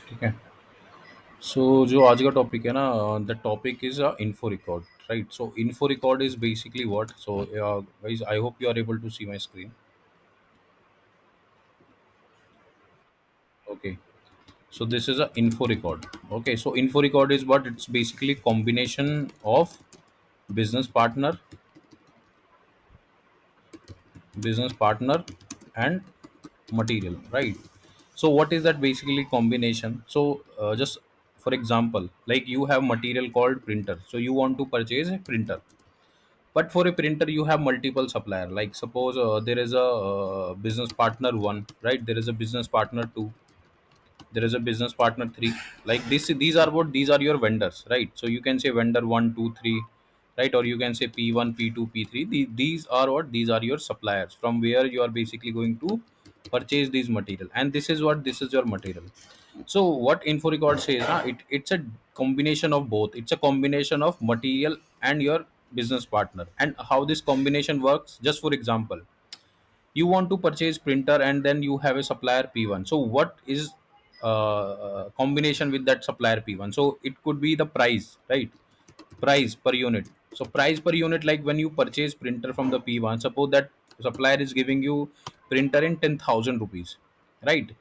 ठीक है। सो जो आज का टॉपिक है ना, the topic is info record, right? So info record is basically what? So guys, I hope you are able to see my screen. Okay, so this is a info record. Okay, so info record is what? It's basically combination of business partner business partner and material, right? So what is that basically combination? So just for example, like you have material called printer, so you want to purchase a printer. But for a printer you have multiple supplier. Like suppose there is a business partner 1, right? There is a business partner 2, there is a business partner 3. Like this, these are what? These are your vendors, right? So you can say vendor 1 2 3, right? Or you can say P1 P2 P3. These are what? These are your suppliers from where you are basically going to purchase these material. And this is what? This is your material. So what info record says, it's a combination of both. It's a combination of material and your business partner. And how this combination works, just for example, you want to purchase printer and then you have a supplier P1. So what is combination with that supplier P1? So it could be the price, right? Price per unit. So price per unit, like when you purchase printer from the P1, suppose that supplier is giving you printer in 10,000 rupees, right?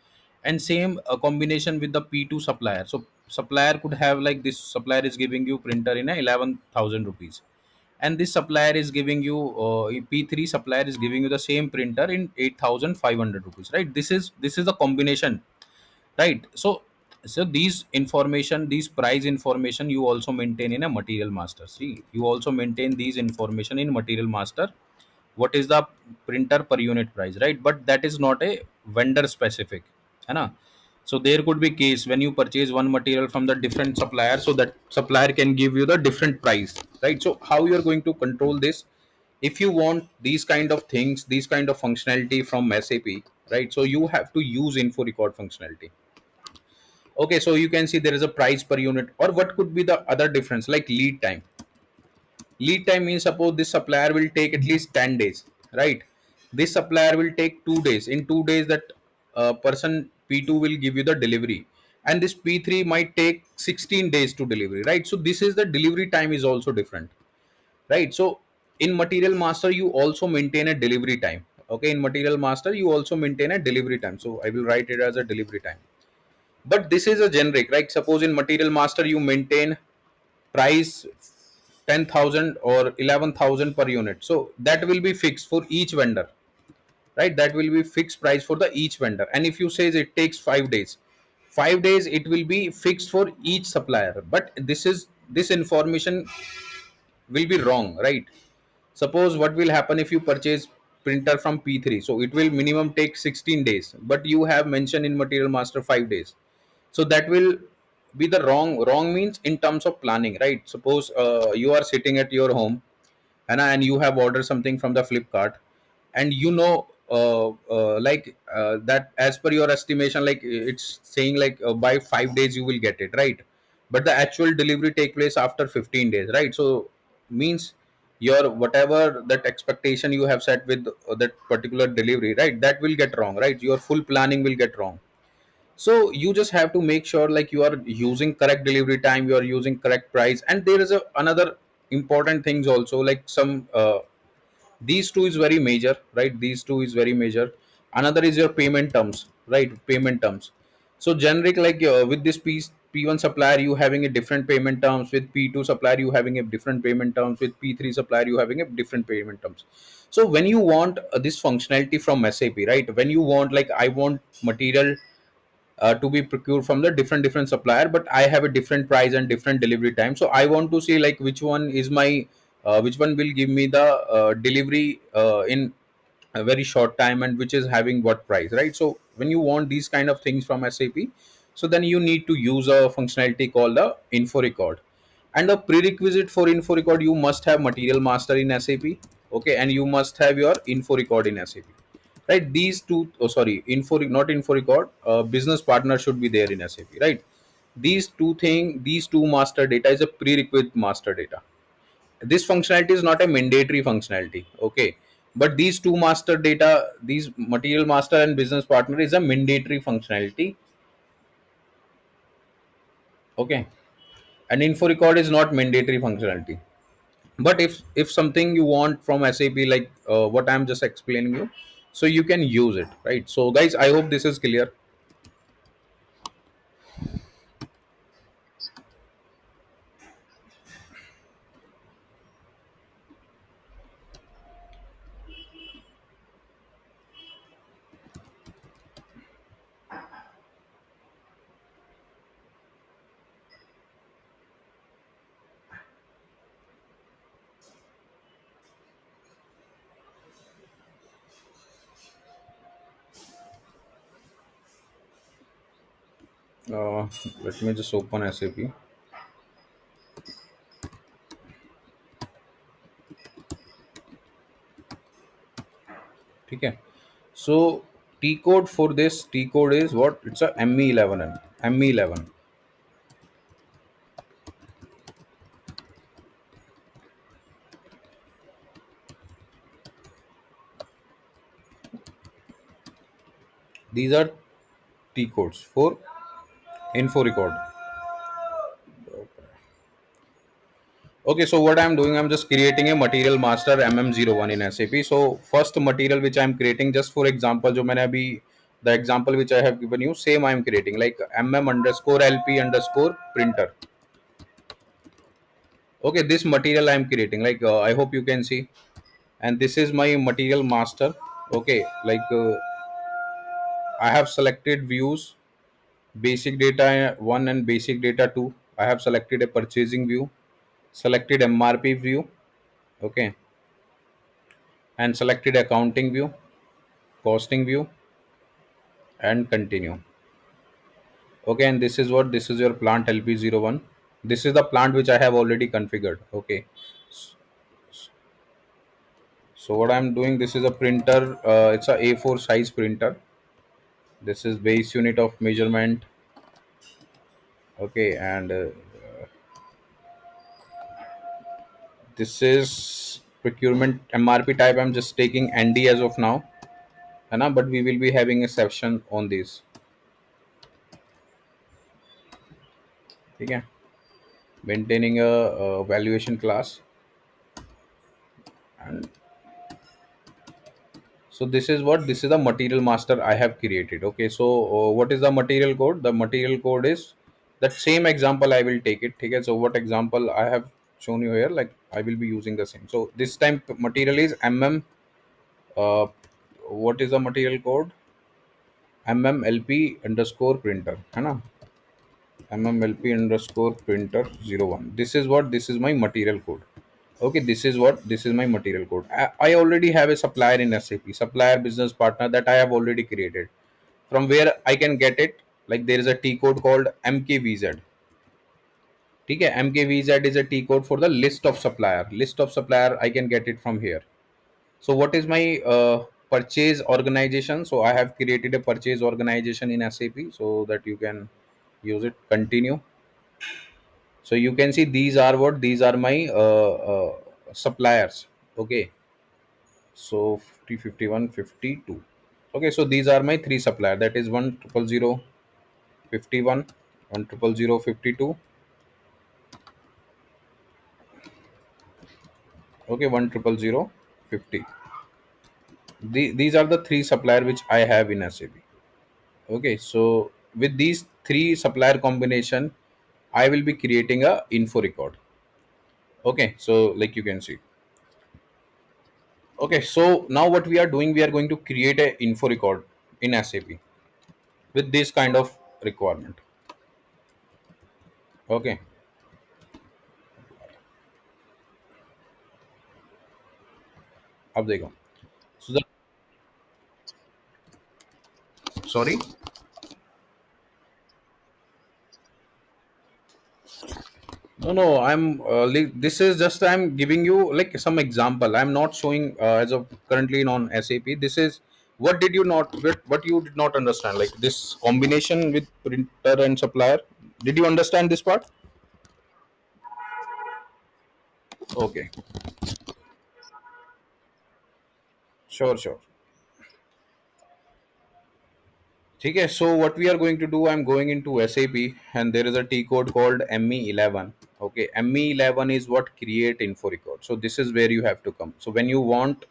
And same combination with the P2 supplier. So supplier could have, like, this supplier is giving you printer in a 11,000 rupees, and this supplier is giving you P3 supplier is giving you the same printer in 8,500 rupees, right? This is the combination, right? So these information, these price information, you also maintain in a material master. See, you also maintain these information in material master. What is the printer per unit price, right? But that is not a vendor specific, है ना? So there could be case when you purchase one material from the different supplier, so that supplier can give you the different price, right? So how you are going to control this? If you want these kind of things, these kind of functionality from SAP, right? So you have to use info record functionality. Okay, so you can see there is a price per unit. Or what could be the other difference? Like lead time. Lead time means, suppose this supplier will take at least 10 days, right? This supplier will take 2 days. In 2 days, that person P2 will give you the delivery, and this P3 might take 16 days to delivery, right? So this is the delivery time is also different, right? So in material master you also maintain a delivery time. Okay, in material master you also maintain a delivery time, so I will write it as a delivery time. But this is a generic, right? Suppose in material master you maintain price 10,000 or 11,000 per unit, so that will be fixed for each vendor, right? That will be fixed price for the each vendor. And if you says it takes 5 days, 5 days it will be fixed for each supplier. But this information will be wrong, right? Suppose what will happen if you purchase printer from P3, so it will minimum take 16 days, but you have mentioned in material master 5 days. So that will be the wrong means in terms of planning, right? Suppose you are sitting at your home, and you have ordered something from the Flipkart, and that as per your estimation, like it's saying like by 5 days you will get it, right? But the actual delivery take place after 15 days, right? So means your whatever that expectation you have set with that particular delivery, right, that will get wrong, right? Your full planning will get wrong. So you just have to make sure like you are using correct delivery time, you are using correct price. And there is another important things also, like some these two is very major, right? These two is very major. Another is your payment terms, right? Payment terms. So generic, like with this piece P1 supplier you having a different payment terms, with P2 supplier you having a different payment terms, with P3 supplier you having a different payment terms. So when you want this functionality from SAP, right, when you want, like, I want material to be procured from the different supplier, but I have a different price and different delivery time. So I want to see like which one is my which one will give me the delivery in a very short time, and which is having what price, right? So when you want these kind of things from SAP, so then you need to use a functionality called the info record. And a prerequisite for info record, you must have material master in SAP. Okay, and you must have your info record in SAP, right? These two, oh sorry, info, not info record, business partner should be there in SAP, right? These two master data is a prerequisite master data. This functionality is not a mandatory functionality, okay? But these two master data, these material master and business partner, is a mandatory functionality. Okay, and info record is not mandatory functionality, but if something you want from SAP, like what I'm just explaining you, so you can use it, right? So guys, I hope this is clear. uh, Let me just open SAP. Okay, so T code for this, T code is what? It's a ME11 ME11. These are T codes for info record. Okay, so what I'm doing, I'm just creating a material master MM01 in SAP. So first material which I'm creating, just for example, जो मैंने अभी the example which I have given you, same I'm creating like MM underscore LP underscore printer. Okay, this material I'm creating, like I hope you can see, and this is my material master. Okay, like I have selected views, basic data 1 and basic data 2. I have selected a purchasing view, selected MRP view, okay, and selected accounting view, costing view, and continue. Okay, and this is what, this is your plant LP01. This is the plant which I have already configured. Okay, so what I'm doing, this is a printer, it's a A4 size printer. This is base unit of measurement. Okay, and this is procurement MRP type. I'm just taking ND as of now, है ना, but we will be having a section on this. ठीक है, maintaining a valuation class. And so this is what, this is the material master I have created. Okay, so what is the material code? The material code is that same example I will take it. Okay, so what example I have shown you here, like I will be using the same. So this time material is uh, what is the material code? MMLP underscore printer, है ना, MMLP underscore printer 01. This is what, this is my material code. Okay, this is what, this is my material code. I already have a supplier in SAP, supplier business partner, that I have already created, from where I can get it. Like there is a T code called MKVZ. ठीक है, MKVZ is a T code for the list of supplier. List of supplier I can get it from here. So what is my purchase organization? So I have created a purchase organization in SAP so that you can use it. Continue. So you can see these are what, these are my suppliers. Okay, so 50, 51, 52. Okay, so these are my three supplier, that is 1 000 51, 1 000 52. Okay, 1 000 50. These are the three supplier which I have in SAP. Okay, so with these three supplier combination, I will be creating a info record. Okay, so like you can see. Okay, so now what we are doing, we are going to create a info record in SAP with this kind of requirement. Okay, अब देखो. So the, sorry. No, no, I'm this is just, I'm giving you like some example. I'm not showing as of currently on SAP. This is what did you not, what you did not understand, like this combination with printer and supplier. Did you understand this part? Okay, sure, sure. Okay, so what we are going to do, I'm going into SAP and there is a T code called ME11. Okay, ME11 is what create info record. So this is where you have to come. So when you want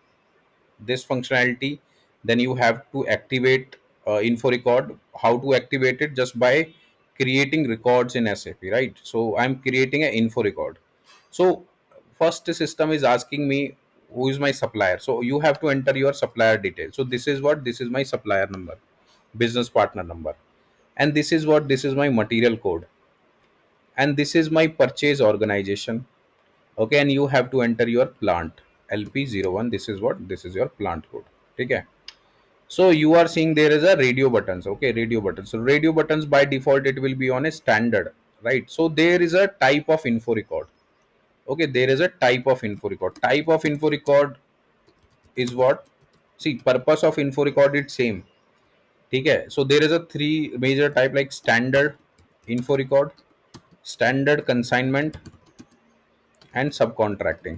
this functionality, then you have to activate info record. How to activate it? Just by creating records in SAP, right? So I'm creating an info record. So first the system is asking me who is my supplier. So you have to enter your supplier details. So this is what, this is my supplier number, business partner number, and this is what, this is my material code, and this is my purchase organization. Okay, and you have to enter your plant LP01. This is what, this is your plant code. Okay, so you are seeing there is a radio buttons. Okay, radio buttons. So radio buttons by default it will be on a standard, right? So there is a type of info record. Okay, there is a type of info record. Type of info record is what, see, purpose of info record is same. ठीक है, so there is a three major type like standard info record, standard consignment, and subcontracting.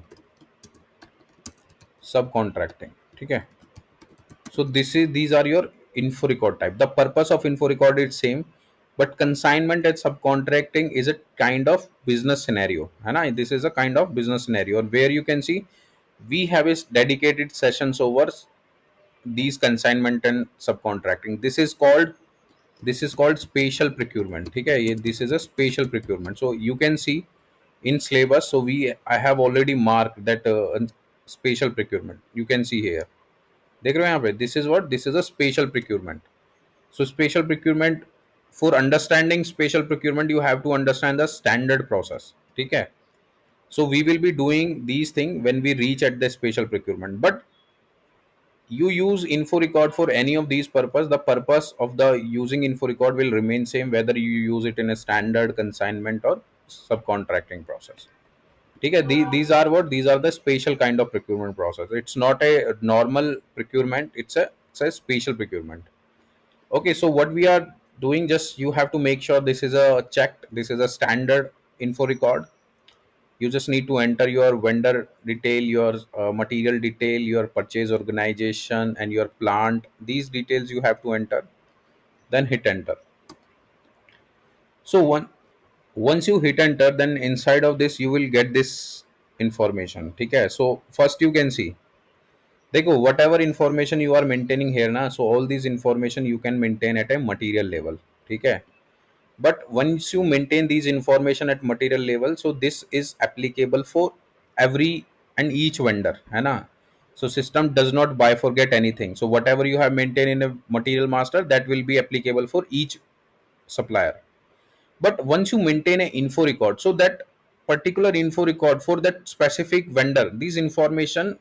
ठीक है, so this is, these are your info record type. The purpose of info record is same, but consignment and subcontracting is a kind of business scenario, है ना? This is a kind of business scenario where you can see we have is dedicated sessions over these consignment and subcontracting. This is called spatial procurement. ठीक है, ये this is a spatial procurement. So you can see in syllabus, so we, I have already marked that spatial procurement. You can see here, देख रहे हो यहाँ पे, this is what, this is a spatial procurement. So spatial procurement, for understanding spatial procurement you have to understand the standard process. ठीक है, so we will be doing these things when we reach at the spatial procurement. But you use info record for any of these purpose, the purpose of the using info record will remain same whether you use it in a standard consignment or subcontracting process. Okay, these are what, these are the spatial kind of procurement process. It's not a normal procurement, it's a spatial procurement. Okay, so what we are doing, just you have to make sure this is a checked, this is a standard info record. You just need to enter your vendor detail, your material detail, your purchase organization, and your plant. These details you have to enter, then hit enter. So once you hit enter, then inside of this you will get this information. Okay, so first you can see, देखो, whatever information you are maintaining here na, so all these information you can maintain at a material level. ठीक है, but once you maintain these information at material level, so this is applicable for every and each vendor, है ना? So system does not buy forget anything. So whatever you have maintained in a material master, that will be applicable for each supplier. But once you maintain an info record, so that particular info record for that specific vendor, these information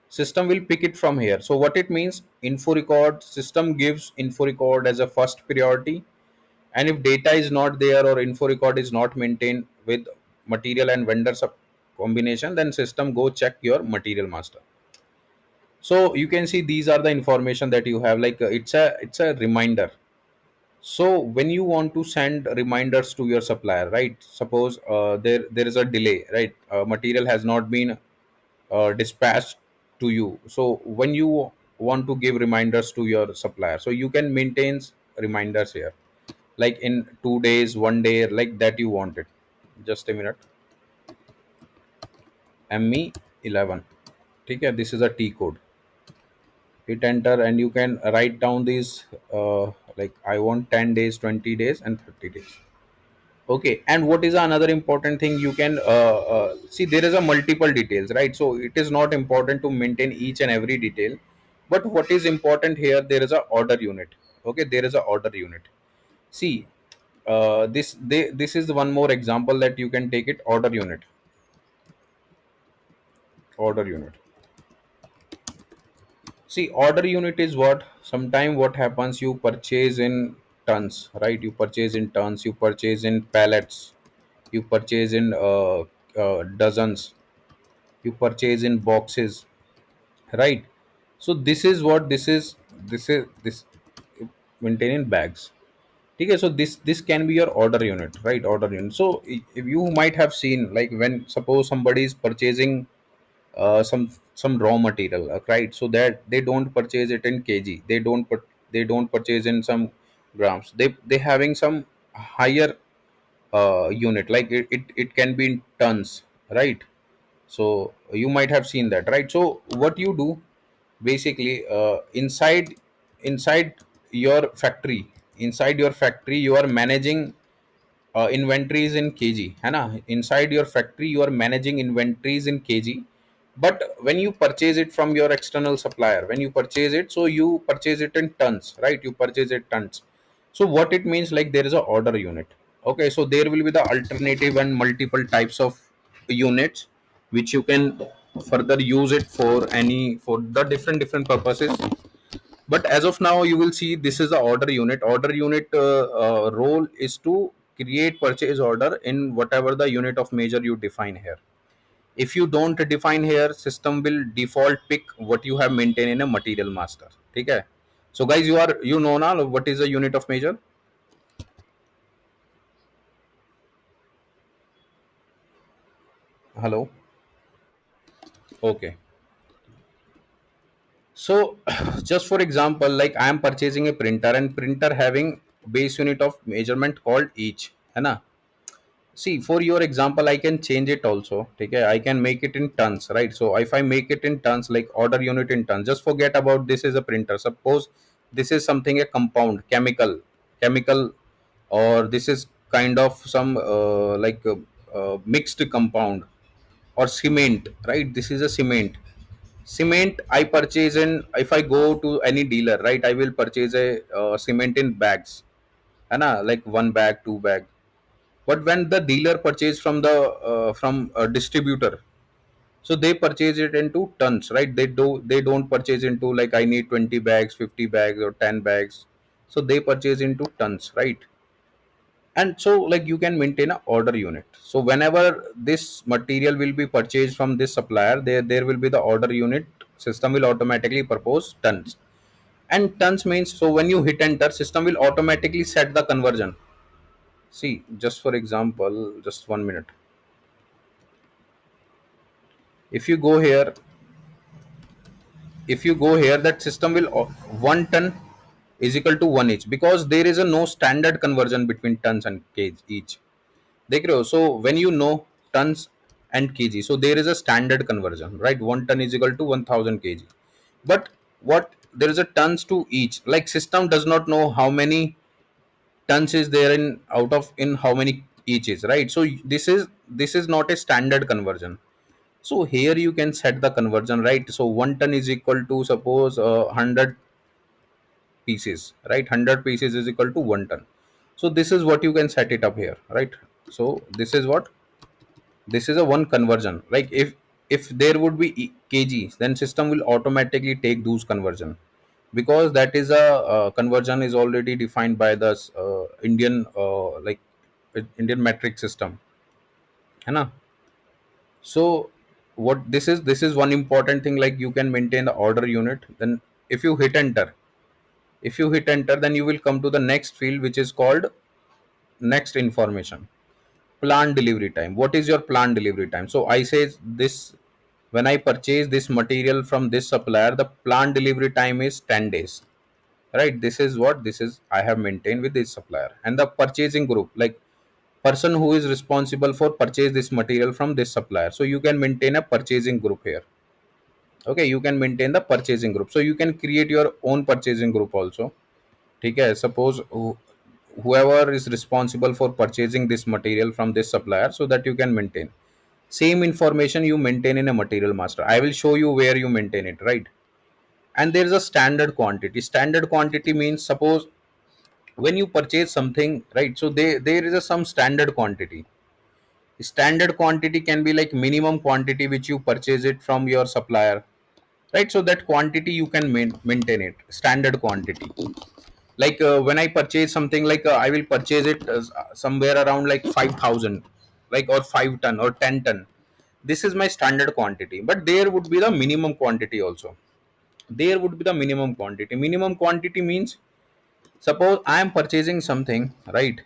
system will pick it from here. So what it means, info record system gives info record as a first priority, and if data is not there or info record is not maintained with material and vendor combination, then system go check your material master. So you can see these are the information that you have, like it's a reminder. So when you want to send reminders to your supplier, right? Suppose there is a delay, right? Material has not been dispatched to you. So when you want to give reminders to your supplier, so you can maintain reminders here, like in 2 days, 1 day, like that you want it. Just a minute. ME11. ठीक है, this is a T code. Hit enter and you can write down these like I want 10 days, 20 days, and 30 days. Okay, and what is another important thing, you can see there is a multiple details, right? So it is not important to maintain each and every detail, but what is important here, there is a order unit. Okay, there is a order unit. See, this is one more example that you can take it. Order unit. Order unit. See, order unit is what, sometime what happens, you purchase in tons, right? You purchase in tons, you purchase in pallets, you purchase in dozens, you purchase in boxes, right? So this is what, this maintain in bags. Okay, so this can be your order unit, right? Order unit. So if you might have seen, like when suppose somebody is purchasing some raw material, right? So that they don't purchase it in kg, they don't purchase in some grams. They having some higher unit, like it can be in tons, right? So you might have seen that, right? So what you do basically, inside your factory, you are managing inventories in kg, है ना? Inside your factory you are managing inventories in kg. But when you purchase it from your external supplier, when you purchase it, so you purchase it in tons, right? You purchase it tons. So what it means, like there is a order unit. Okay, so there will be the alternative and multiple types of units which you can further use it for any, for the different purposes. But as of now you will see this is the order unit role is to create purchase order in whatever the unit of measure you define here. If you don't define here, system will default pick what you have maintained in a material master. Okay, so guys, you know now what is the unit of measure. Hello. Okay, so just for example, like I am purchasing a printer, and printer having base unit of measurement called each, है ना? See, for your example, I can change it also. Okay, I can make it in tons, right? So if I make it in tons, like order unit in tons, just forget about this is a printer. Suppose this is something a compound, chemical, or this is kind of some mixed compound or cement, right? This is a cement. Cement I purchase in, if I go to any dealer, right? I will purchase a cement in bags, है ना? Like one bag, two bag. But when the dealer purchase from a distributor, so they purchase it into tons, right? They don't purchase into like I need 20 bags, 50 bags, or 10 bags. So they purchase into tons, right? And so like you can maintain a order unit. So whenever this material will be purchased from this supplier, there will be the order unit. System will automatically propose tons. And tons means, so when you hit enter, system will automatically set the conversion. See, just for example, just 1 minute. If you go here, that system will 1 ton is equal to 1 each, because there is a no standard conversion between tons and kg each. देख रहे हो? So when you know tons and kg, so there is a standard conversion, right? 1 ton is equal to 1000 kg. But what, there is a tons to each, like system does not know how many tons is there in out of in how many each is, right? So this is not a standard conversion. So here you can set the conversion, right? So 1 ton is equal to, suppose, 100 pieces, right? 100 pieces is equal to 1 ton. So this is what you can set it up here, right? So this is a one conversion. Like if there would be kgs, then system will automatically take those conversion, because that is a conversion is already defined by the Indian Indian metric system, है ना? So what this is one important thing, like you can maintain the order unit. Then if you hit enter, then you will come to the next field, which is called next information, plan delivery time. What is your plan delivery time? So I say this, when I purchase this material from this supplier, the plan delivery time is 10 days, right? This is I have maintained with this supplier. And the purchasing group, like person who is responsible for purchase this material from this supplier, so you can maintain a purchasing group here. Okay, you can maintain the purchasing group, so you can create your own purchasing group also. Okay, suppose whoever is responsible for purchasing this material from this supplier, so that you can maintain same information you maintain in a material master. I will show you where you maintain it, right? And there is a standard quantity. Standard quantity means, suppose when you purchase something, right? So there is a some standard quantity. Standard quantity can be like minimum quantity which you purchase it from your supplier, right? So that quantity you can maintain it, standard quantity. Like when I purchase something, like I will purchase it somewhere around like 5000, like, or 5 ton or 10 ton. This is my standard quantity, but there would be the minimum quantity also. There would be the minimum quantity means, suppose I am purchasing something, right?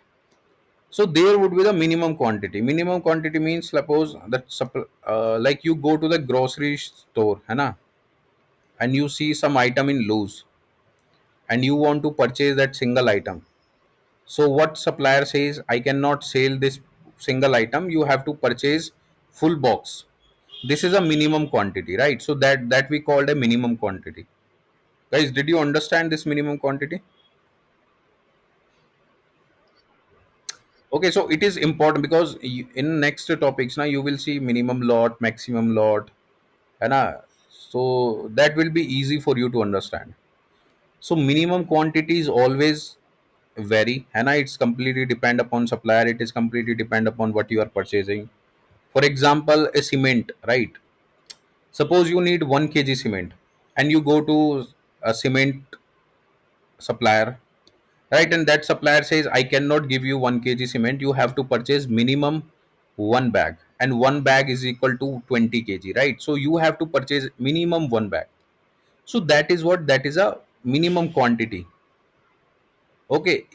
So there would be the minimum quantity means, suppose that like you go to the grocery store, है ना? And you see some item in loose, and you want to purchase that single item. So what supplier says, I cannot sell this single item, you have to purchase full box. This is a minimum quantity, right? So that we called a minimum quantity. Guys, did you understand this minimum quantity? Okay, so it is important because in next topics now you will see minimum lot, maximum lot, and so that will be easy for you to understand. So minimum quantities always vary, and it's completely depend upon supplier. It is completely depend upon what you are purchasing. For example, a cement, right? Suppose you need 1 kg cement, and you go to a cement supplier, right? And that supplier says, I cannot give you 1 kg cement, you have to purchase minimum one bag, and one bag is equal to 20 kg, right? So you have to purchase minimum one bag. So that is what, that is a minimum quantity. Okay,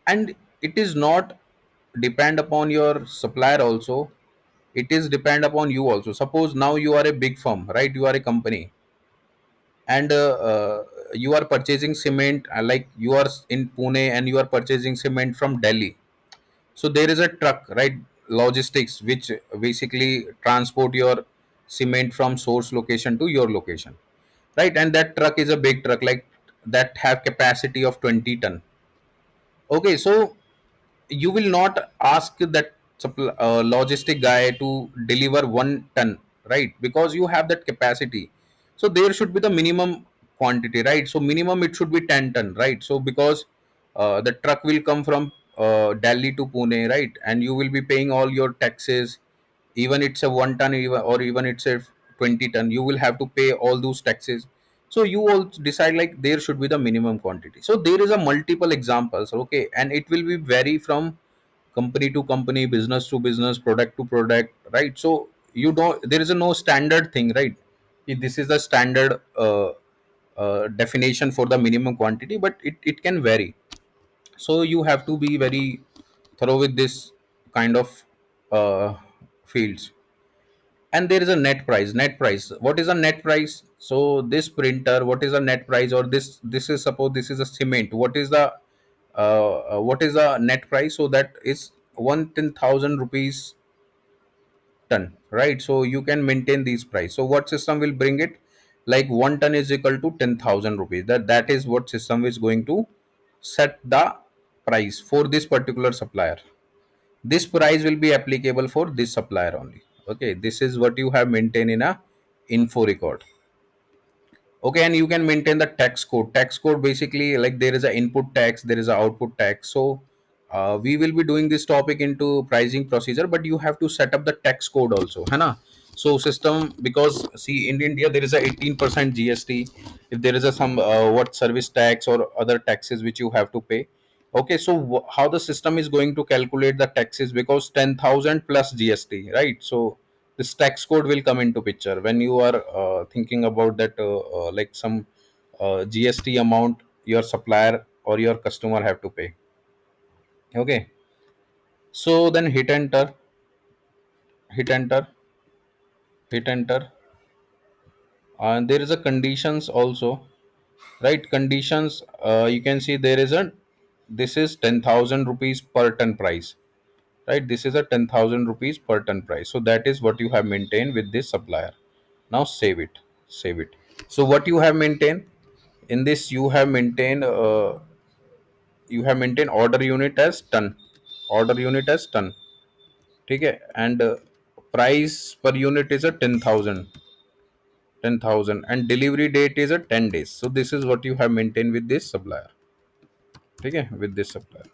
and it is not depend upon your supplier also, it is depend upon you also. Suppose now you are a big firm, right? You are a company, and you are purchasing cement, like you are in Pune and you are purchasing cement from Delhi. So there is a truck, right? Logistics, which basically transport your cement from source location to your location, right? And that truck is a big truck, like that have capacity of 20 ton. Okay, so you will not ask that logistic guy to deliver 1 ton, right? Because you have that capacity. So there should be the minimum quantity, right? So minimum it should be 10 ton, right? So because the truck will come from Delhi to Pune, right? And you will be paying all your taxes. Even it's a 1 ton, or even it's a 20 ton, you will have to pay all those taxes. So you all decide like there should be the minimum quantity. So there is a multiple examples, okay, and it will be vary from company to company, business to business, product to product, right? So you don't, there is a no standard thing, right? This is the standard definition for the minimum quantity, but it can vary. So you have to be very thorough with this kind of uh, fields. And there is a net price. What is a net price? So this printer, what is a net price? Or this is, suppose this is a cement, what is the what is the net price? So that is 110,000 rupees ton, right? So you can maintain these price. So what system will bring it? Like 1 ton is equal to 10,000 rupees. That is what system is going to set the price for this particular supplier. This price will be applicable for this supplier only. Okay, this is what you have maintained in a info record. Okay, and you can maintain the tax code basically, like there is a input tax, there is a output tax. So we will be doing this topic into pricing procedure, but you have to set up the tax code also, है ना? So system, because see in India there is a 18% GST. If there is a some what service tax or other taxes which you have to pay. Okay, so how the system is going to calculate the taxes? Because 10,000 plus GST, right? So this tax code will come into picture when you are thinking about that, like some GST amount your supplier or your customer have to pay. Okay, so then hit enter, hit enter, and there is a conditions also, right? Conditions, you can see there is a, this is 10,000 rupees per ton price, right? This is a 10,000 rupees per ton price. So that is what you have maintained with this supplier. Now save it, save it. So what you have maintained in this, you have maintained order unit as ton, order unit as ton. Okay, and price per unit is a 10,000, 10,000, and delivery date is a 10 days. So this is what you have maintained with this supplier. Okay, with this supplier.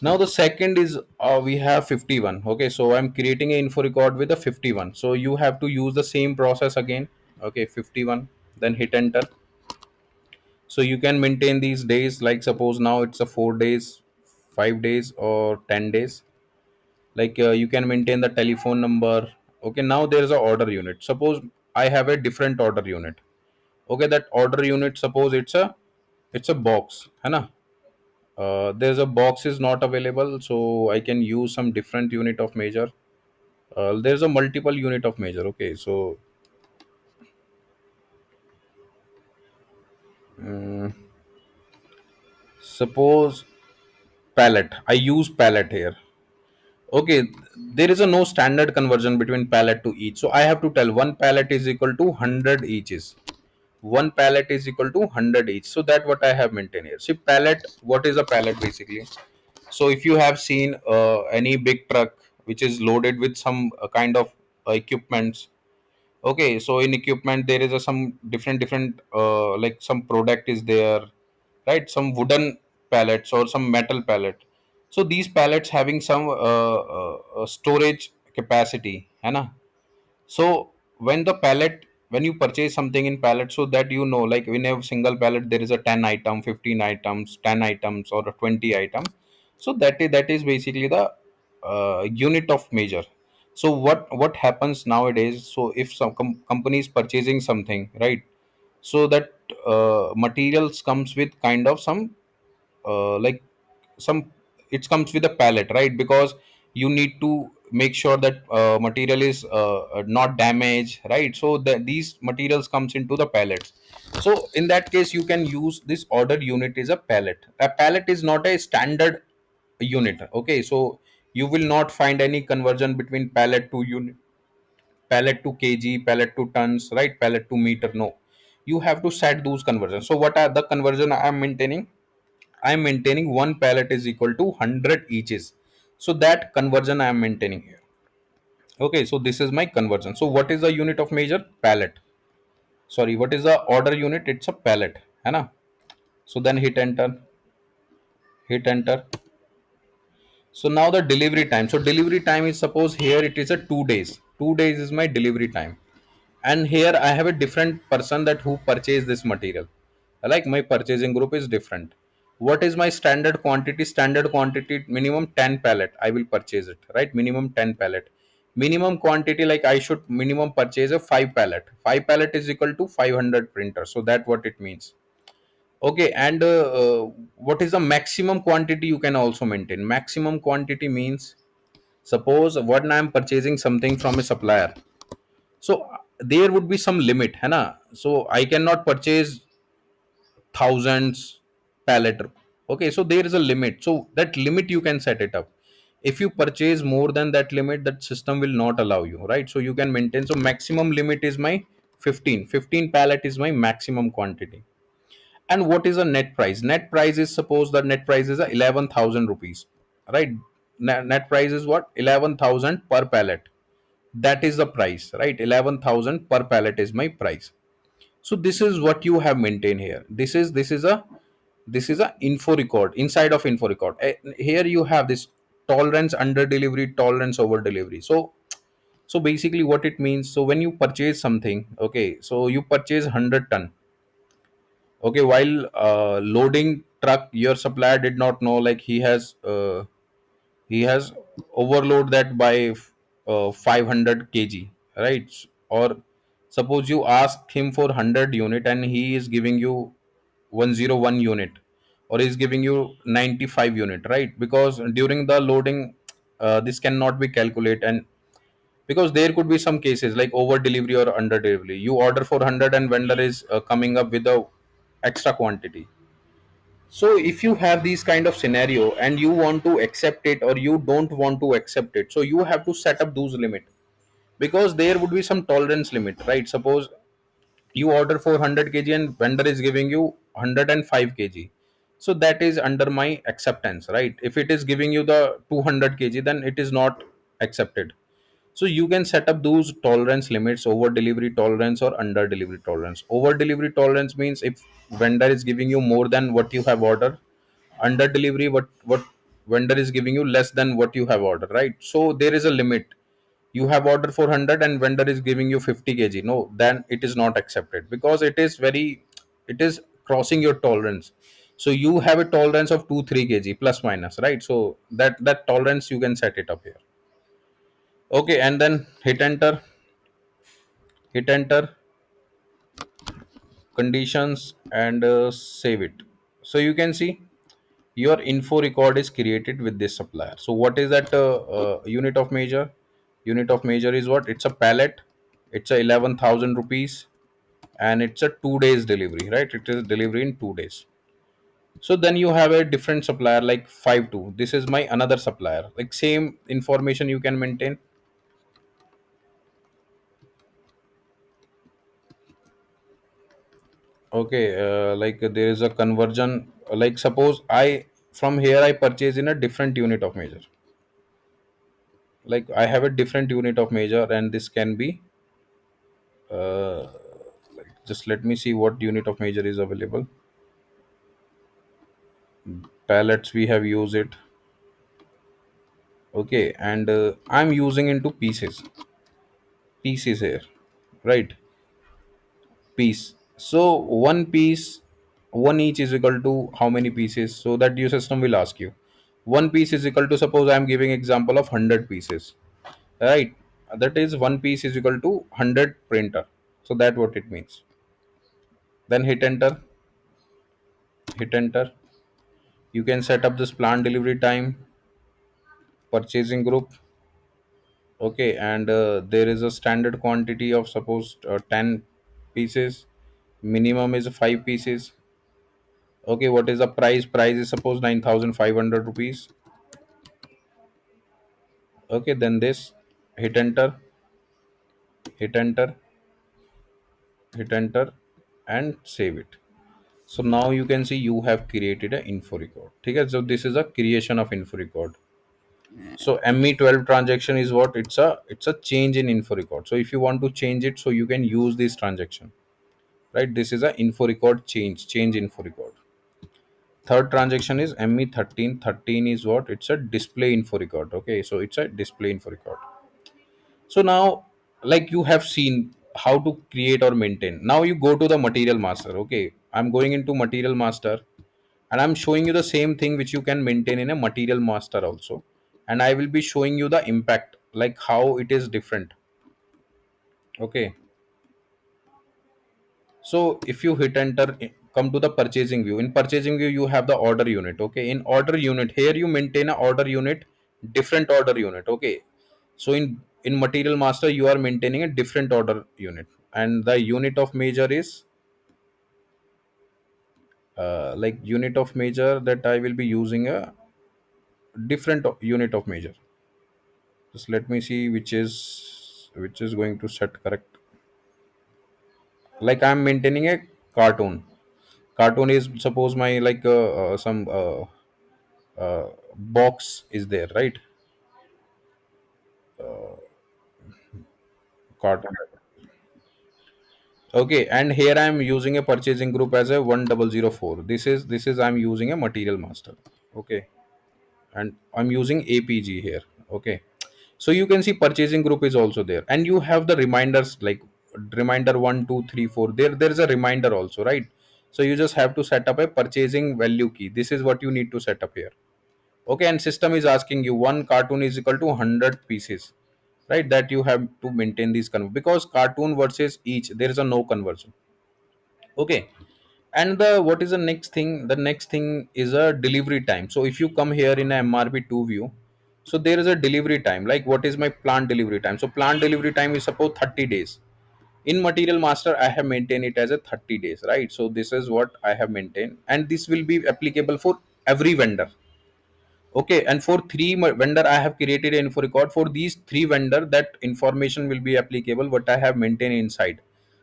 Now the second is, we have 51. Okay, so I'm creating an info record with a 51. So you have to use the same process again. Okay, 51, then hit enter. So you can maintain these days, like suppose now it's a 4 days, 5 days, or 10 days. Like you can maintain the telephone number. Okay, now there's a order unit. Suppose I have a different order unit. Okay, that order unit, suppose it's a box, है ना? There's a box is not available, so I can use some different unit of measure. There's a multiple unit of measure. Okay, so suppose pallet. I use pallet here. Okay, there is a no standard conversion between pallet to each. So I have to tell one pallet is equal to 100 eaches. One pallet is equal to 100 each. So that what I have maintained here. See pallet, what is a pallet basically? So if you have seen any big truck which is loaded with some kind of equipments. Okay, so in equipment there is a some different like some product is there, right? Some wooden pallets or some metal pallet. So these pallets having some storage capacity, है ना? So when the pallet, when you purchase something in pallet, so that you know, like in a single pallet there is a 10 item, 15 items, 10 items, or a 20 item. So that is basically the unit of measure. So what happens nowadays? So if some company is purchasing something, right? So that materials comes with kind of some like some, it comes with a pallet, right? Because you need to make sure that material is not damaged, right? So these materials comes into the pallets. So in that case you can use this order unit is a pallet. A pallet is not a standard unit. Okay, so you will not find any conversion between pallet to unit, pallet to kg, pallet to tons, right? Pallet to meter. No, you have to set those conversions. So what are the conversion I am maintaining? I am maintaining one pallet is equal to 100 eaches. So that conversion I am maintaining here. Okay, so this is my conversion. So what is the unit of measure? Pallet. Sorry, what is the order unit? It's a pallet. है ना? So then hit enter, hit enter. So now the delivery time. So delivery time is, suppose here it is a 2 days. 2 days is my delivery time. And here I have a different person that who purchased this material. Like my purchasing group is different. What is my standard quantity? Standard quantity minimum 10 pallet I will purchase it, right? Minimum 10 pallet. Minimum quantity, like I should minimum purchase a 5 pallet. 5 pallet is equal to 500 printers. So that what it means. Okay, and what is the maximum quantity you can also maintain? Maximum quantity means, suppose when I am purchasing something from a supplier, so there would be some limit, है ना? So I cannot purchase thousands pallet. Okay, so there is a limit. So that limit you can set it up. If you purchase more than that limit, that system will not allow you, right? So you can maintain. So maximum limit is my 15. 15 pallet is my maximum quantity. And what is the net price? Net price is, suppose the net price is 11,000 rupees, right? Net price is what? 11,000 per pallet. That is the price, right? 11,000 per pallet is my price. So this is what you have maintained here. This is a info record inside of info record. Here you have this tolerance under delivery, tolerance over delivery. So basically what it means, so when you purchase something, okay, so you purchase 100 ton. Okay, while loading truck, your supplier did not know, like he has overload that by 500 kg, right? Or suppose you ask him for 100 unit and he is giving you 101 unit, or is giving you 95 unit, right? Because during the loading this cannot be calculated, and because there could be some cases like over delivery or under delivery. You order for 100 and vendor is coming up with a extra quantity. So if you have these kind of scenario and you want to accept it or you don't want to accept it, so you have to set up those limit, because there would be some tolerance limit, right? Suppose you order for 100 kg and vendor is giving you 105 kg, so that is under my acceptance, right? If it is giving you the 200 kg, then it is not accepted. So you can set up those tolerance limits: over delivery tolerance or under delivery tolerance. Over delivery tolerance means if vendor is giving you more than what you have ordered. Under delivery, what vendor is giving you less than what you have ordered, right? So there is a limit. You have ordered for 100 and vendor is giving you 50 kg, no, then it is not accepted, because it is crossing your tolerance. So you have a tolerance of 2 3 kg plus minus, right? So that tolerance you can set it up here. Okay, and then hit enter, hit enter, conditions, and save it. So you can see your info record is created with this supplier. So what is that unit of measure? Unit of measure is what? It's a pallet. It's a 11,000 rupees, and it's a 2 days delivery, right? It is delivery in 2 days. So then you have a different supplier like 52. This is my another supplier. Like same information you can maintain. Okay, like there is a conversion. Like suppose I from here I purchase in a different unit of measure. Like I have a different unit of measure, and this can be just let me see what unit of measure is available. Pallets we have used it. Okay, and I'm using into pieces here, right? Piece. So one piece, one each is equal to how many pieces? So that your system will ask you. One piece is equal to, suppose I am giving example of 100 pieces, right? That is one piece is equal to 100 printer. So that what it means. Then hit enter. You can set up this plan delivery time, purchasing group. Okay, and there is a standard quantity of suppose 10 pieces. Minimum is 5 pieces. Okay, what is the price? Price is suppose 9,500 rupees. Okay, then this, hit enter, hit enter, hit enter, and save it. So now you can see you have created an info record. Okay, so this is a creation of info record. So ME12 transaction is what? It's a change in info record. So if you want to change it, so you can use this transaction, right? This is a info record change info record. Third transaction is ME13. 13 is what? It's a display info record. Okay, so it's a display info record. So now, like you have seen how to create or maintain. Now you go to the material master. Okay, I'm going into material master, and I'm showing you the same thing which you can maintain in a material master also. And I will be showing you the impact, like how it is different. Okay, so if you hit enter, come to the purchasing view. In purchasing view, you have the order unit. Okay, in order unit, here you maintain a order unit, different order unit. Okay, so in material master, you are maintaining a different order unit, and the unit of measure is like unit of measure that I will be using a different unit of measure. Just let me see which is going to set correct. Like I'm maintaining a cartoon. Cartoon is suppose my like some box is there, right? Cartoon. Okay, and here I am using a purchasing group as a 1004. This is I'm using a material master. Okay, and I'm using APG here. Okay, so you can see purchasing group is also there, and you have the reminders like reminder 1 2 3 4. There is a reminder also, right? So you just have to set up a purchasing value key. This is what you need to set up here. Okay, and system is asking you one cartoon is equal to 100 pieces, right? That you have to maintain these because cartoon versus each there is a no conversion. Okay, and the what is the next thing? The next thing is a delivery time. So if you come here in a MRP2 view, so there is a delivery time. Like what is my plant delivery time? So plant delivery time is suppose 30 days. In material master, I have maintained it as a 30 days, right? So this is what I have maintained, and this will be applicable for every vendor. Okay, and for vendor, I have created an info record for these three vendor. That information will be applicable. What I have maintained inside,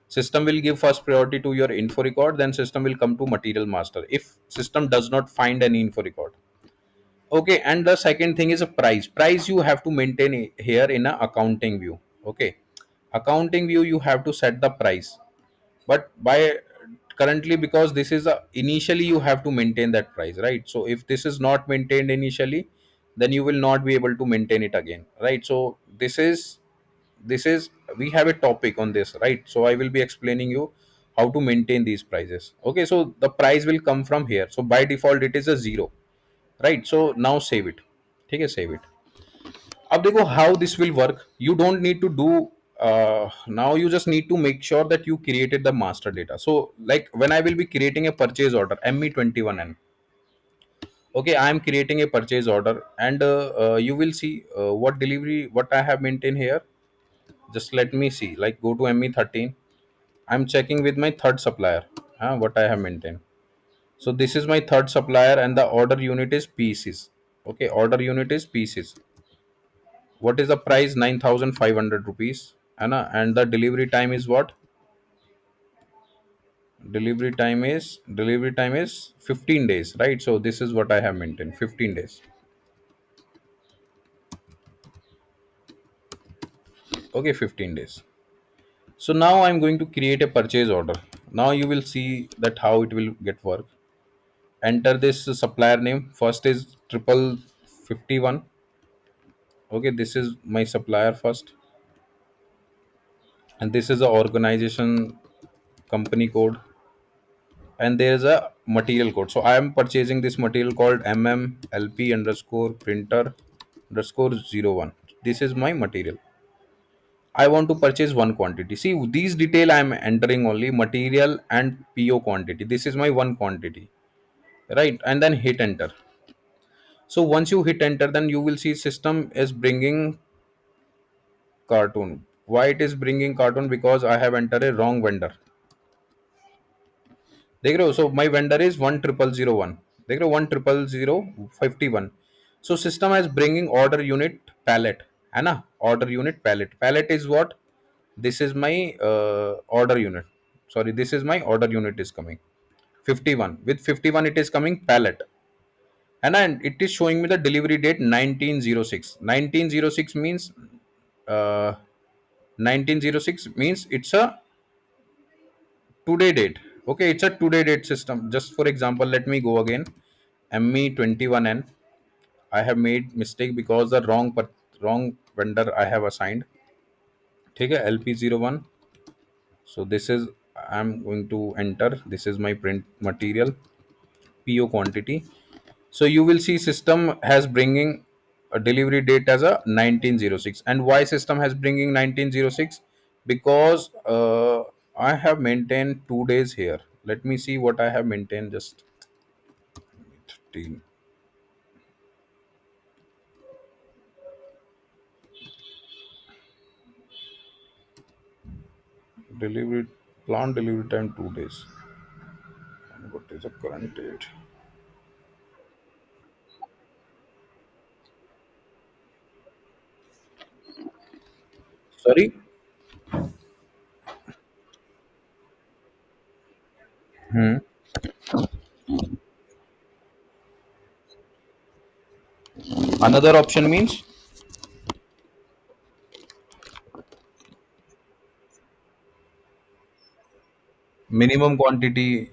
system will give first priority to your info record. Then system will come to material master. If system does not find any info record, okay. And the second thing is a price. Price you have to maintain here in a accounting view. Okay, accounting view you have to set the price, but by currently because this is a initially you have to maintain that price, right? So if this is not maintained initially, then you will not be able to maintain it again, right? So this is we have a topic on this, right? So I will be explaining you how to maintain these prices. Okay, so the price will come from here. So by default it is a zero, right? So now save it. Okay, save it. अब देखो how this will work. You don't need to do now. You just need to make sure that you created the master data. So like when I will be creating a purchase order ME21N. Okay, I am creating a purchase order, and you will see what delivery what I have maintained here. Just let me see, like go to ME13. I'm checking with my third supplier what I have maintained. So this is my third supplier, and the order unit is pieces. Okay, order unit is pieces. What is the price? 9,500 rupees. And the delivery time is what? Delivery time is 15 days, right? So this is what I have maintained, 15 days. Okay, 15 days. So now I'm going to create a purchase order. Now you will see that how it will get work. Enter this supplier name. First is triple 51. Okay, this is my supplier first, and this is the organization company code, and there's a material code. So I am purchasing this material called MMLP underscore printer underscore 01. This is my material. I want to purchase one quantity. See, these detail I am entering only material and PO quantity. This is my one quantity, right? And then hit enter. So once you hit enter, then you will see system is bringing cartoon. Why it is bringing cartoon? Because I have entered a wrong vendor. देख रहे हो? So my vendor is 10001. देख रहे हो? 10051. So system is bringing order unit pallet, है ना? Order unit pallet. Pallet is what? This is my order unit. Sorry, this is my order unit is coming. 51. With 51 it is coming pallet. And it is showing me the delivery date 1906. 1906 means uh, 1906 means it's a today date. Okay, it's a today date system. Just for example, let me go again. me21n. I have made mistake because the wrong vendor I have assigned. ठीक है, LP01. So this is, I'm going to enter, this is my print material, PO quantity. So you will see system has bringing a delivery date as a 1906. And why system has bringing 1906? Because I have maintained 2 days here. Let me see what I have maintained. Just 13 delivery, plan delivery time 2 days. And what is the current date? Sorry. Hmm. Another option means minimum quantity.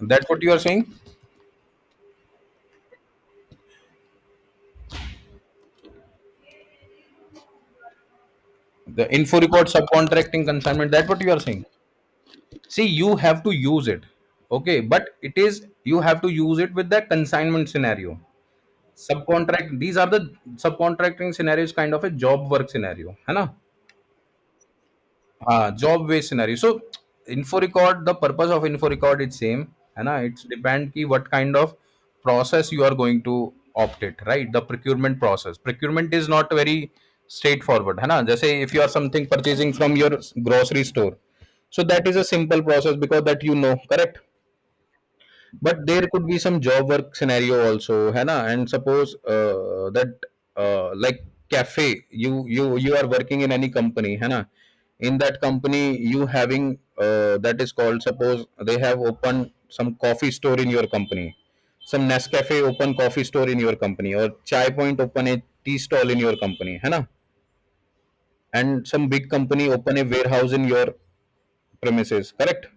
That's what you are saying. The info record subcontracting consignment. That's what you are saying. See, you have to use it. Okay, but it is, you have to use it with the consignment scenario. Subcontract, these are the subcontracting scenarios, kind of a job work scenario, है ना? Job based scenario. So info record, the purpose of info record is same, है ना? It's depend ki what kind of process you are going to opt it, right? The procurement process. Procurement is not very straightforward, है ना? जैसे if you are something purchasing from your grocery store, so that is a simple process because that you know, correct? But there could be some job work scenario also, है ना? And suppose that like cafe, you are working in any company, है ना? In that company you having that is called, suppose they have opened some coffee store in your company, some Nescafe open coffee store in your company, or Chai Point open a tea stall in your company, है ना? And some big company open a warehouse in your premises, correct?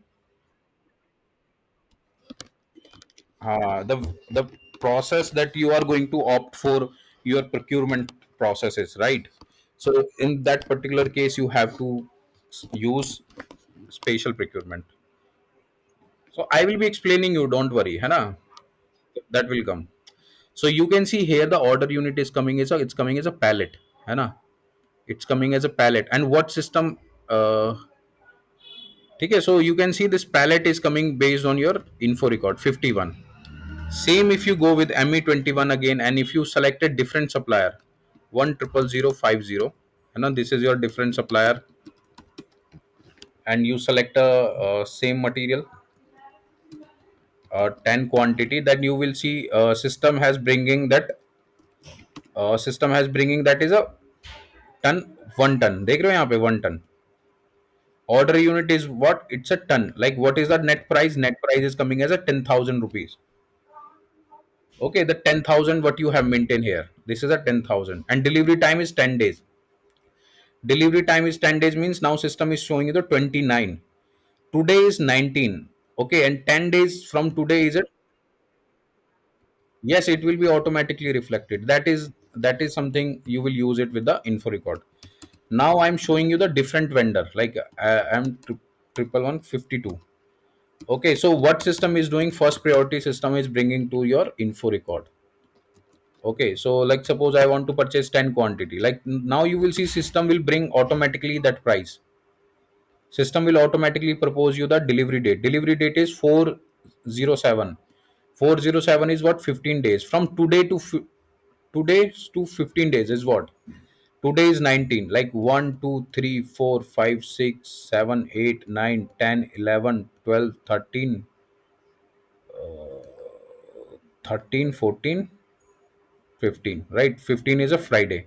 The process that you are going to opt for your procurement processes, right? So in that particular case you have to use spatial procurement. So I will be explaining you, don't worry, है ना? That will come. So you can see here the order unit is coming as a, it's coming as a pallet, है ना? It's coming as a pallet. And what system, ठीक है? So you can see this pallet is coming based on your info record 51. Same if you go with ME21 again, and if you select a different supplier, 10050, and then this is your different supplier, and you select a same material, 10 quantity, then you will see system has bringing that is a ton, 1 ton देख रहे हो यहाँ पे 1 ton. Order unit is what? It's a ton. Like what is the net price? Net price is coming as a 10,000 rupees. Okay, the 10,000 what you have maintained here. This is a 10,000 and delivery time is 10 days. Delivery time is 10 days means now system is showing you the 29. Today is 19. Okay, and 10 days from today is it? Yes, it will be automatically reflected. That is something you will use it with the info record. Now I'm showing you the different vendor. Like I'm triple 152. Okay, so what system is doing? First priority system is bringing to your info record. Okay, so like suppose I want to purchase 10 quantity. Like now you will see system will bring automatically that price. System will automatically propose you the delivery date. Delivery date is 407. 407 is what? 15 days. From today to 15 days is what? Today is 19. Like 1, 2, 3, 4, 5, 6, 7, 8, 9, 10, 11, 12, 13, 13, 14, 15. Right? 15 is a Friday.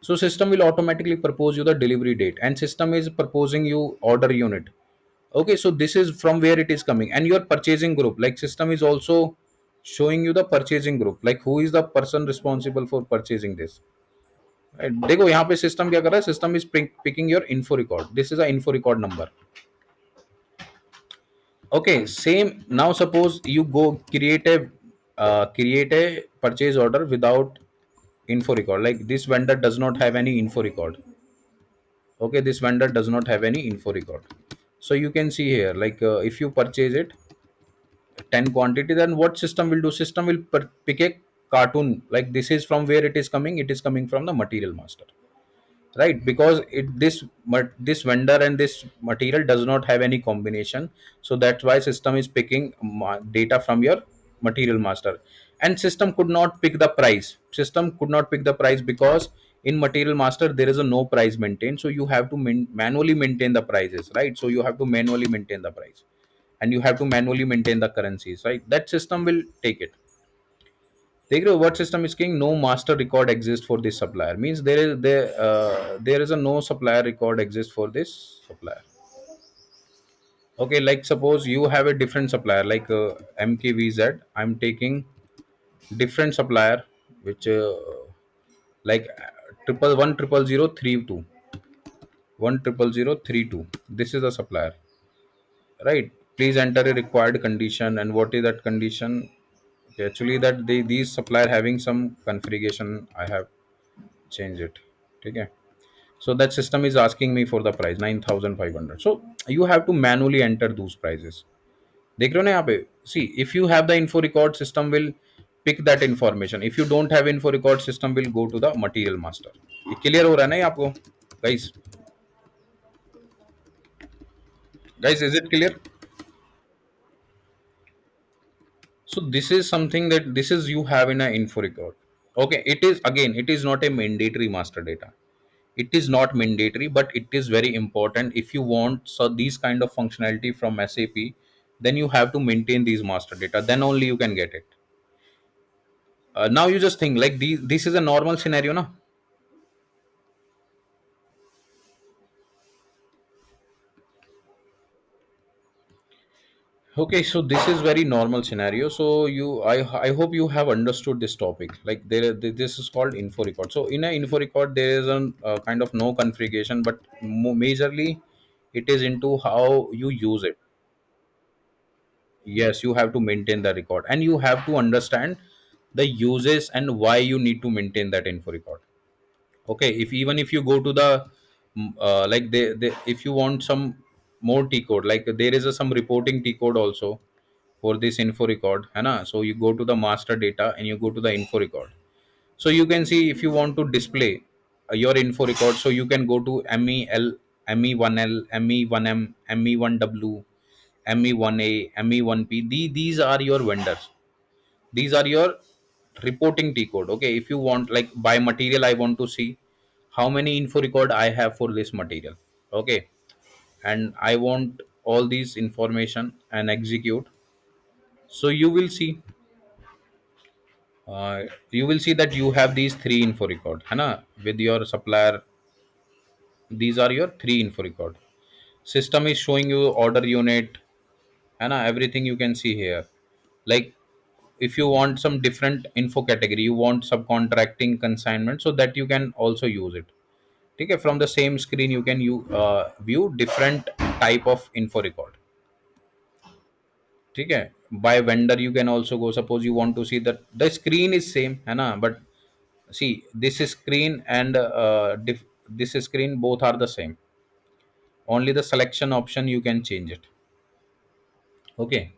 So system will automatically propose you the delivery date and system is proposing you order unit. Okay, so this is from where it is coming and your purchasing group, like system is also showing you the purchasing group, like who is the person responsible for purchasing this. Right? देखो यहाँ पे system क्या कर रहा है? System is picking your info record. This is a info record number. Okay, same. Now suppose you go create a purchase order without info record. Like this vendor does not have any info record. Okay, this vendor does not have any info record. So you can see here, like if you purchase it 10 quantity, then what system will do? System will pick a cartoon, like this is from where it is coming. It is coming from the material master, right? Because this vendor and this material does not have any combination, so that's why system is picking data from your material master. And system could not pick the price. System could not pick the price because in material master there is a no price maintained, so you have to manually maintain the prices, right? So you have to manually maintain the price and you have to manually maintain the currencies, right? That system will take it. देख रहे हो what system is saying? No master record exists for this supplier, means there is a no supplier record exists for this supplier. Okay, like suppose you have a different supplier like mkvz. I'm taking different supplier which like triple one triple zero three two 10032. This is the supplier, right? Please enter a required condition. And what is that condition? Okay, actually that these supplier having some configuration, I have changed it. Okay, so that system is asking me for the price 9500. So you have to manually enter those prices. देख रहे हो ना यहाँ पे? See, if you have the info record, system will pick that information. If you don't have info record, system will go to the material master. ये clear हो रहा है ना ये आपको? Guys, is it clear? So this is something that this is you have in a info record. Okay, it is again, it is not a mandatory master data. It is not mandatory, but it is very important. If you want so these kind of functionality from SAP, then you have to maintain these master data. Then only you can get it. Now you just think like this is a normal scenario, na? Okay, so this is very normal scenario. So I hope you have understood this topic. Like this is called info record. So in a info record, there is a kind of no configuration, but majorly it is into how you use it. Yes, you have to maintain the record, and you have to understand the uses and why you need to maintain that info record. Okay, if even if you go to the like they if you want some more T code, like there is a some reporting T code also for this info record, है ना? So you go to the master data and you go to the info record. So you can see if you want to display your info record, so you can go to MEL, ME1L, ME1M, ME1W, ME1A, ME1P. These are your vendors. These are your reporting T code. Okay, if you want like by material, I want to see how many info record I have for this material. Okay, and I want all these information and execute. So you will see that you have these three info record है ना with your supplier. These are your three info record. System is showing you order unit है ना, everything you can see here. Like if you want some different info category, you want subcontracting, consignment, so that you can also use it. Okay, from the same screen you can view different type of info record. ठीक है, by vendor you can also go. Suppose you want to see that the screen is same है ना, but see this screen and this screen both are the same. Only the selection option you can change it. Okay.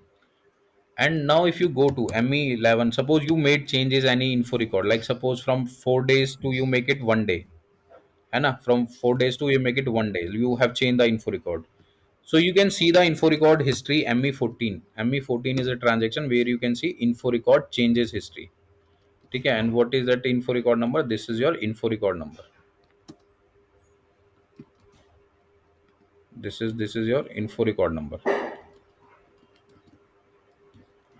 And now if you go to ME11, suppose you made changes any info record, like suppose from 4 days to you make it 1 day, है ना, from 4 days to you make it 1 day, you have changed the info record. So you can see the info record history ME14. ME14 is a transaction where you can see info record changes history. Okay, and what is that info record number? This is your info record number. This is your info record number.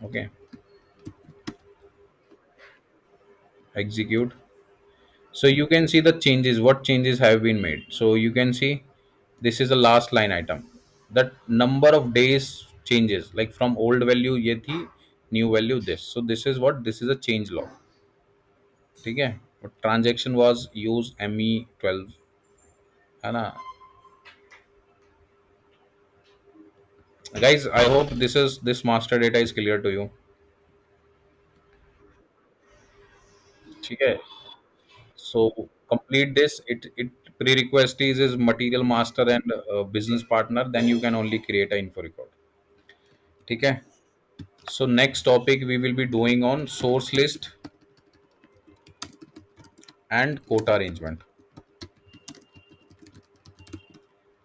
Okay, execute. So you can see the changes, what changes have been made. So you can see this is the last line item, that number of days changes, like from old value ye thi, new value this. So this is what, this is a change log. ठीक है, transaction was used ME12 है ना. Guys, I hope this master data is clear to you. ठीक है, so complete this. It prerequisite is material master and business partner, then you can only create a info record. ठीक है. So next topic we will be doing on source list and quota arrangement.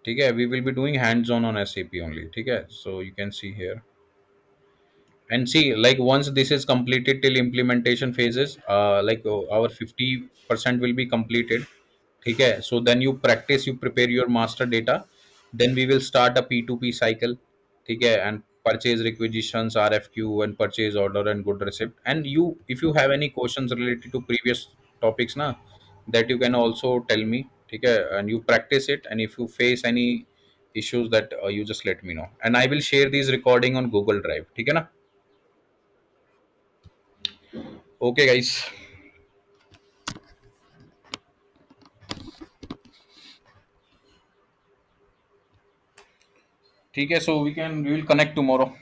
ठीक है, we will be doing hands on SAP only. ठीक है, so you can see here and see, like once this is completed till implementation phases, our 50% will be completed. ठीक है, so then you practice, you prepare your master data, then we will start a P2P cycle. ठीक है, and purchase requisitions, RFQ, and purchase order and good receipt. And you, if you have any questions related to previous topics ना, that you can also tell me. ठीक है, and you practice it, and if you face any issues, that you just let me know, and I will share these recording on Google Drive. ठीक है ना. Okay guys. ठीक है, so we will connect tomorrow.